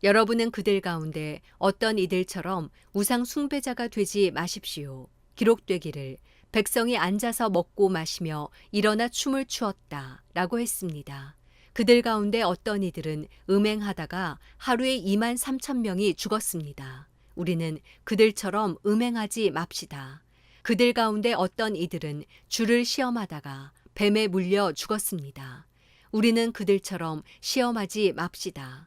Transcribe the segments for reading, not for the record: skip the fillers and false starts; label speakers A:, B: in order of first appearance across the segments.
A: 여러분은 그들 가운데 어떤 이들처럼 우상 숭배자가 되지 마십시오. 기록되기를 백성이 앉아서 먹고 마시며 일어나 춤을 추었다 라고 했습니다. 그들 가운데 어떤 이들은 음행하다가 하루에 2만 3천 명이 죽었습니다. 우리는 그들처럼 음행하지 맙시다. 그들 가운데 어떤 이들은 주를 시험하다가 뱀에 물려 죽었습니다. 우리는 그들처럼 시험하지 맙시다.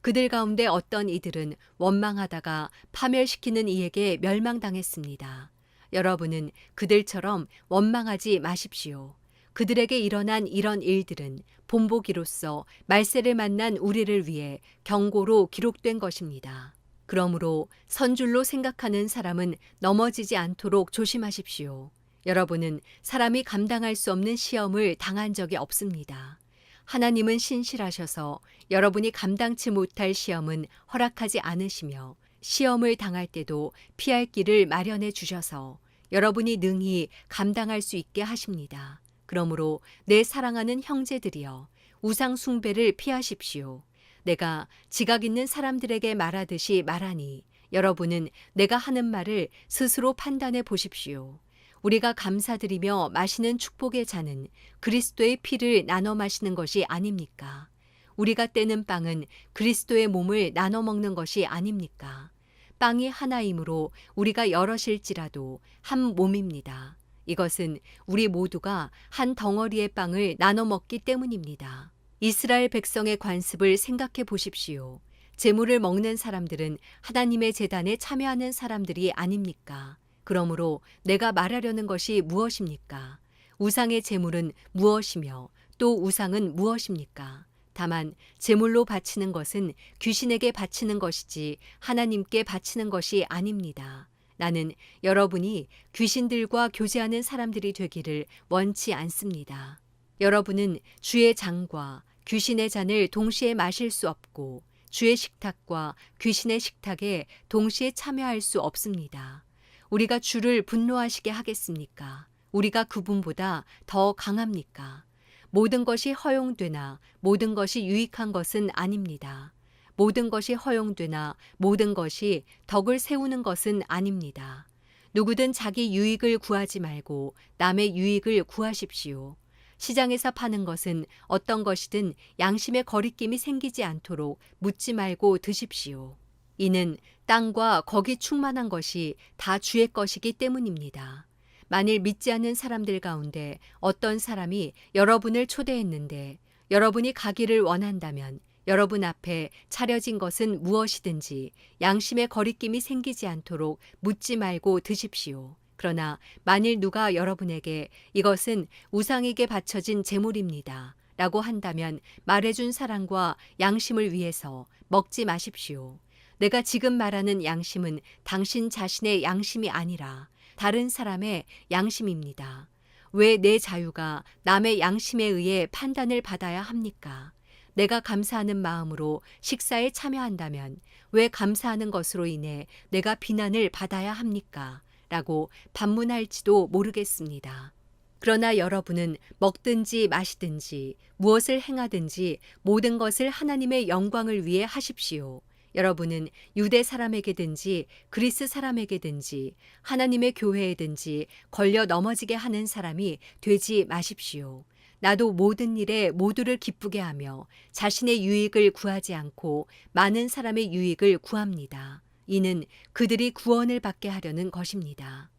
A: 그들 가운데 어떤 이들은 원망하다가 파멸시키는 이에게 멸망당했습니다. 여러분은 그들처럼 원망하지 마십시오. 그들에게 일어난 이런 일들은 본보기로서 말세를 만난 우리를 위해 경고로 기록된 것입니다. 그러므로 선줄로 생각하는 사람은 넘어지지 않도록 조심하십시오. 여러분은 사람이 감당할 수 없는 시험을 당한 적이 없습니다. 하나님은 신실하셔서 여러분이 감당치 못할 시험은 허락하지 않으시며 시험을 당할 때도 피할 길을 마련해 주셔서 여러분이 능히 감당할 수 있게 하십니다. 그러므로 내 사랑하는 형제들이여 우상 숭배를 피하십시오. 내가 지각 있는 사람들에게 말하듯이 말하니 여러분은 내가 하는 말을 스스로 판단해 보십시오. 우리가 감사드리며 마시는 축복의 잔은 그리스도의 피를 나눠 마시는 것이 아닙니까? 우리가 떼는 빵은 그리스도의 몸을 나눠 먹는 것이 아닙니까? 빵이 하나이므로 우리가 여럿일지라도 한 몸입니다. 이것은 우리 모두가 한 덩어리의 빵을 나눠 먹기 때문입니다. 이스라엘 백성의 관습을 생각해 보십시오. 제물을 먹는 사람들은 하나님의 제단에 참여하는 사람들이 아닙니까? 그러므로 내가 말하려는 것이 무엇입니까? 우상의 제물은 무엇이며 또 우상은 무엇입니까? 다만 제물로 바치는 것은 귀신에게 바치는 것이지 하나님께 바치는 것이 아닙니다. 나는 여러분이 귀신들과 교제하는 사람들이 되기를 원치 않습니다. 여러분은 주의 잔과 귀신의 잔을 동시에 마실 수 없고 주의 식탁과 귀신의 식탁에 동시에 참여할 수 없습니다. 우리가 주를 분노하시게 하겠습니까? 우리가 그분보다 더 강합니까? 모든 것이 허용되나 모든 것이 유익한 것은 아닙니다. 모든 것이 허용되나 모든 것이 덕을 세우는 것은 아닙니다. 누구든 자기 유익을 구하지 말고 남의 유익을 구하십시오. 시장에서 파는 것은 어떤 것이든 양심의 거리낌이 생기지 않도록 묻지 말고 드십시오. 이는 땅과 거기 충만한 것이 다 주의 것이기 때문입니다. 만일 믿지 않는 사람들 가운데 어떤 사람이 여러분을 초대했는데 여러분이 가기를 원한다면 여러분 앞에 차려진 것은 무엇이든지 양심의 거리낌이 생기지 않도록 묻지 말고 드십시오. 그러나 만일 누가 여러분에게 이것은 우상에게 바쳐진 제물입니다 라고 한다면 말해준 사람과 양심을 위해서 먹지 마십시오. 내가 지금 말하는 양심은 당신 자신의 양심이 아니라 다른 사람의 양심입니다. 왜 내 자유가 남의 양심에 의해 판단을 받아야 합니까? 내가 감사하는 마음으로 식사에 참여한다면 왜 감사하는 것으로 인해 내가 비난을 받아야 합니까? 라고 반문할지도 모르겠습니다. 그러나 여러분은 먹든지 마시든지 무엇을 행하든지 모든 것을 하나님의 영광을 위해 하십시오. 여러분은 유대 사람에게든지 그리스 사람에게든지 하나님의 교회에든지 걸려 넘어지게 하는 사람이 되지 마십시오. 나도 모든 일에 모두를 기쁘게 하며 자신의 유익을 구하지 않고 많은 사람의 유익을 구합니다. 이는 그들이 구원을 받게 하려는 것입니다.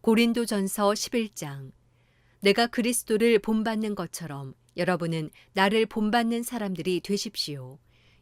A: 고린도전서 11장. 내가 그리스도를 본받는 것처럼 여러분은 나를 본받는 사람들이 되십시오.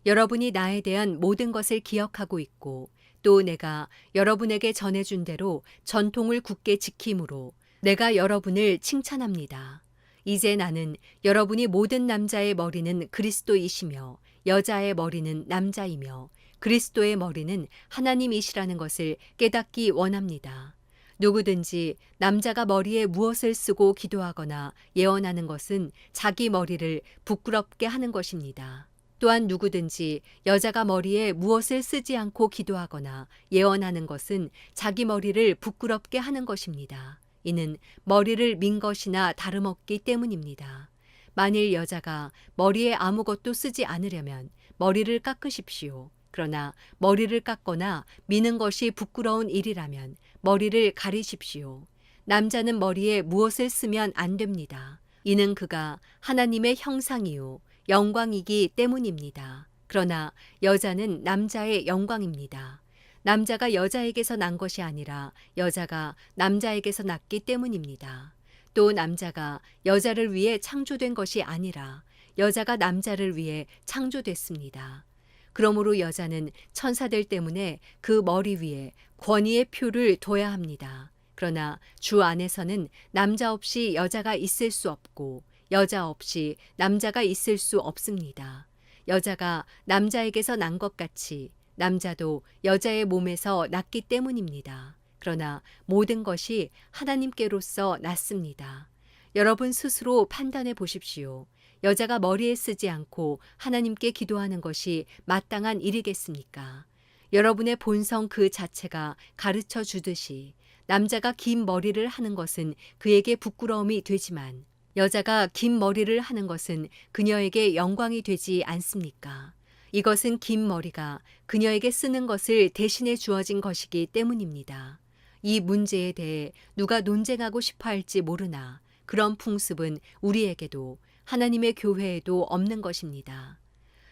A: 여러분이 나에 대한 모든 것을 기억하고 있고 또 내가 여러분에게 전해준 대로 전통을 굳게 지킴으로 내가 여러분을 칭찬합니다. 이제 나는 여러분이 모든 남자의 머리는 그리스도이시며 여자의 머리는 남자이며 그리스도의 머리는 하나님이시라는 것을 깨닫기 원합니다. 누구든지 남자가 머리에 무엇을 쓰고 기도하거나 예언하는 것은 자기 머리를 부끄럽게 하는 것입니다. 또한 누구든지 여자가 머리에 무엇을 쓰지 않고 기도하거나 예언하는 것은 자기 머리를 부끄럽게 하는 것입니다. 이는 머리를 민 것이나 다름없기 때문입니다. 만일 여자가 머리에 아무것도 쓰지 않으려면 머리를 깎으십시오. 그러나 머리를 깎거나 미는 것이 부끄러운 일이라면 머리를 가리십시오. 남자는 머리에 무엇을 쓰면 안 됩니다. 이는 그가 하나님의 형상이요 영광이기 때문입니다. 그러나 여자는 남자의 영광입니다. 남자가 여자에게서 난 것이 아니라 여자가 남자에게서 났기 때문입니다. 또 남자가 여자를 위해 창조된 것이 아니라 여자가 남자를 위해 창조됐습니다. 그러므로 여자는 천사들 때문에 그 머리 위에 권위의 표를 둬야 합니다. 그러나 주 안에서는 남자 없이 여자가 있을 수 없고 여자 없이 남자가 있을 수 없습니다. 여자가 남자에게서 난 것 같이 남자도 여자의 몸에서 났기 때문입니다. 그러나 모든 것이 하나님께로서 났습니다. 여러분 스스로 판단해 보십시오. 여자가 머리에 쓰지 않고 하나님께 기도하는 것이 마땅한 일이겠습니까? 여러분의 본성 그 자체가 가르쳐 주듯이 남자가 긴 머리를 하는 것은 그에게 부끄러움이 되지만 여자가 긴 머리를 하는 것은 그녀에게 영광이 되지 않습니까? 이것은 긴 머리가 그녀에게 쓰는 것을 대신해 주어진 것이기 때문입니다. 이 문제에 대해 누가 논쟁하고 싶어 할지 모르나 그런 풍습은 우리에게도 하나님의 교회에도 없는 것입니다.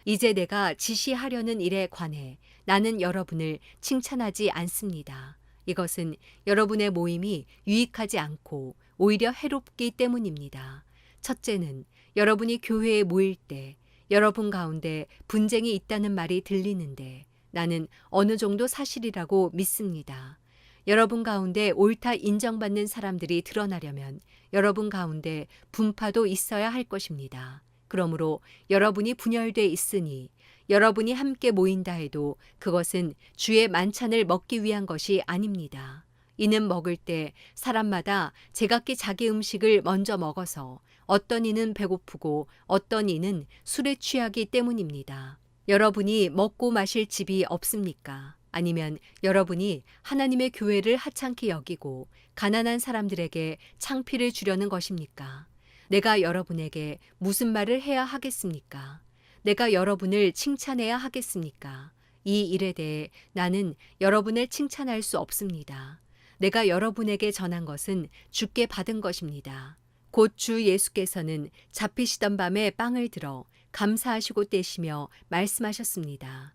A: 이제 내가 지시하려는 일에 관해 나는 여러분을 칭찬하지 않습니다. 이것은 여러분의 모임이 유익하지 않고 오히려 해롭기 때문입니다. 첫째는 여러분이 교회에 모일 때 여러분 가운데 분쟁이 있다는 말이 들리는데 나는 어느 정도 사실이라고 믿습니다. 여러분 가운데 옳다 인정받는 사람들이 드러나려면 여러분 가운데 분파도 있어야 할 것입니다. 그러므로 여러분이 분열돼 있으니 여러분이 함께 모인다 해도 그것은 주의 만찬을 먹기 위한 것이 아닙니다. 이는 먹을 때 사람마다 제각기 자기 음식을 먼저 먹어서 어떤 이는 배고프고 어떤 이는 술에 취하기 때문입니다. 여러분이 먹고 마실 집이 없습니까? 아니면 여러분이 하나님의 교회를 하찮게 여기고 가난한 사람들에게 창피를 주려는 것입니까? 내가 여러분에게 무슨 말을 해야 하겠습니까? 내가 여러분을 칭찬해야 하겠습니까? 이 일에 대해 나는 여러분을 칭찬할 수 없습니다. 내가 여러분에게 전한 것은 주께 받은 것입니다. 곧 주 예수께서는 잡히시던 밤에 빵을 들어 감사하시고 떼시며 말씀하셨습니다.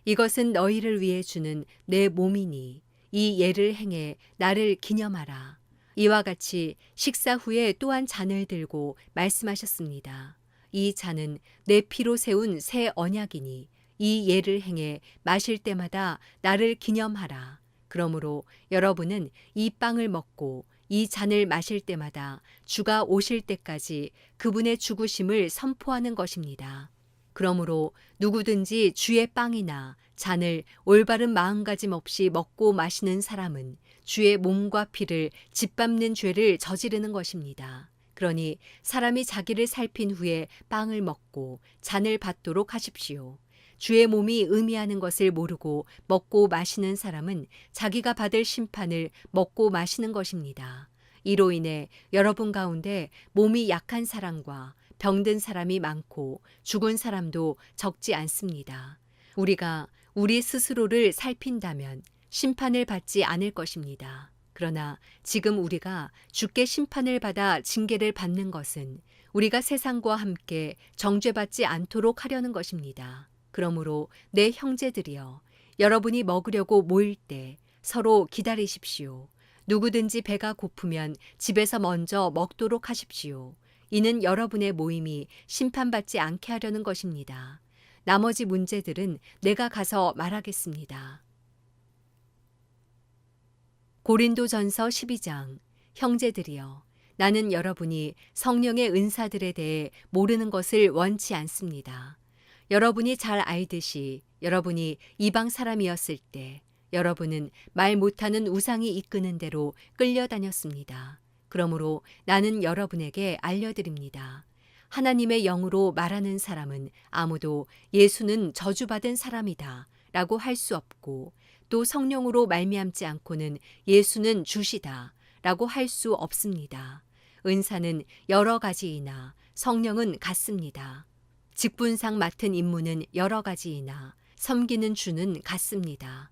A: 이것은 너희를 위해 주는 내 몸이니 이 예를 행해 나를 기념하라. 이와 같이 식사 후에 또한 잔을 들고 말씀하셨습니다. 이 잔은 내 피로 세운 새 언약이니 이 예를 행해 마실 때마다 나를 기념하라. 그러므로 여러분은 이 빵을 먹고 이 잔을 마실 때마다 주가 오실 때까지 그분의 죽으심을 선포하는 것입니다. 그러므로 누구든지 주의 빵이나 잔을 올바른 마음가짐 없이 먹고 마시는 사람은 주의 몸과 피를 짓밟는 죄를 저지르는 것입니다. 그러니 사람이 자기를 살핀 후에 빵을 먹고 잔을 받도록 하십시오. 주의 몸이 의미하는 것을 모르고 먹고 마시는 사람은 자기가 받을 심판을 먹고 마시는 것입니다. 이로 인해 여러분 가운데 몸이 약한 사람과 병든 사람이 많고 죽은 사람도 적지 않습니다. 우리가 우리 스스로를 살핀다면 심판을 받지 않을 것입니다. 그러나 지금 우리가 주께 심판을 받아 징계를 받는 것은 우리가 세상과 함께 정죄받지 않도록 하려는 것입니다. 그러므로 내 형제들이여, 여러분이 먹으려고 모일 때 서로 기다리십시오. 누구든지 배가 고프면 집에서 먼저 먹도록 하십시오. 이는 여러분의 모임이 심판받지 않게 하려는 것입니다. 나머지 문제들은 내가 가서 말하겠습니다. 고린도전서 12장. 형제들이여, 나는 여러분이 성령의 은사들에 대해 모르는 것을 원치 않습니다. 여러분이 잘 알듯이 여러분이 이방 사람이었을 때 여러분은 말 못하는 우상이 이끄는 대로 끌려다녔습니다. 그러므로 나는 여러분에게 알려드립니다. 하나님의 영으로 말하는 사람은 아무도 예수는 저주받은 사람이다 라고 할 수 없고 또 성령으로 말미암지 않고는 예수는 주시다 라고 할 수 없습니다. 은사는 여러 가지이나 성령은 같습니다. 직분상 맡은 임무는 여러 가지이나 섬기는 주는 같습니다.